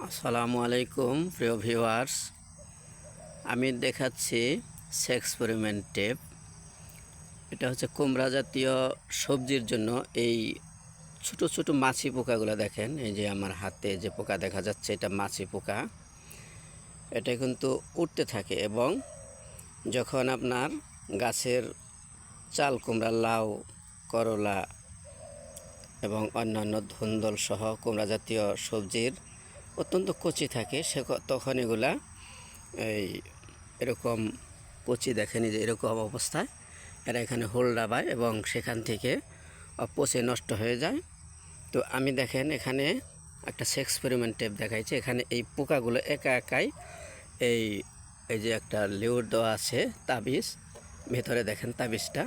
আসসালামু আলাইকুম প্রিয় ভিউয়ার্স, আমি দেখাচ্ছি সেক্সপেরিমেন্ট টেপ। এটা হচ্ছে কুমড়া জাতীয় সবজির জন্য এই ছোট ছোট মাছি পোকাগুলো দেখেন। এই যে আমার হাতে যে পোকা দেখা যাচ্ছে, এটা মাছি পোকা। এটা কিন্তু উঠতে থাকে এবং যখন আপনার গাছের চাল কুমড়া, লাউ, করলা এবং অন্যান্য ধুন্দল সহ কুমড়া জাতীয় সবজির অত্যন্ত কচি থাকে, তখন এগুলা এরকম কচি দেখেনি যে এরকম অবস্থায় এরা এখানে হোল দাবায় এবং সেখান থেকে পচে নষ্ট হয়ে যায়। তো আমি দেখেন এখানে একটা এক্সপেরিমেন্ট টেপ দেখাইছে। এখানে এই পোকাগুলো একা একাই এই এই যে একটা লিউর দেওয়া আছে তাবিজ, ভেতরে দেখেন তাবিজটা,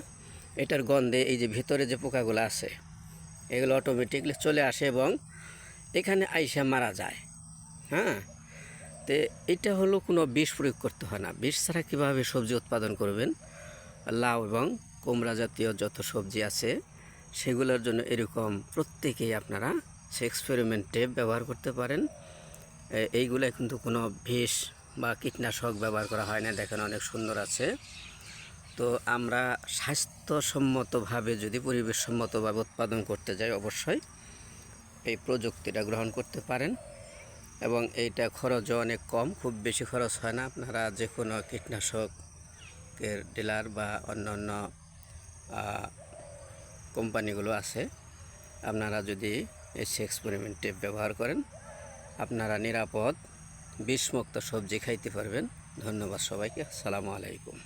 এটার গন্ধে এই যে ভিতরে যে পোকাগুলো আছে এগুলো অটোমেটিকলি চলে আসে এবং এখানে আইসা মারা যায়। হ্যাঁ, তো এটা হলো কোনো বিষ প্রয়োগ করতে হয় না। বিষ ছাড়া কীভাবে সবজি উৎপাদন করবেন? লাউ এবং কুমড়া জাতীয় যত সবজি আছে সেগুলোর জন্য এরকম প্রত্যেকেই আপনারা এক্সপেরিমেন্ট টেপ ব্যবহার করতে পারেন। এইগুলো কিন্তু কোনো বিষ বা কীটনাশক ব্যবহার করা হয় না। দেখেন অনেক সুন্দর আছে। তো আমরা স্বাস্থ্যসম্মতভাবে যদি পরিবেশসম্মতভাবে উৎপাদন করতে যাই, অবশ্যই এই প্রযুক্তিটা গ্রহণ করতে পারেন এবং এইটা খরচও অনেক কম, খুব বেশি খরচ হয় না। আপনারা যে কোনো কীটনাশকের ডিলার বা অন্যান্য কোম্পানিগুলো আছে, আপনারা যদি এই এক্সপেরিমেন্ট টেপ ব্যবহার করেন, আপনারা নিরাপদ বিষমুক্ত সবজি খাইতে পারবেন। ধন্যবাদ সবাইকে। আসসালামু আলাইকুম।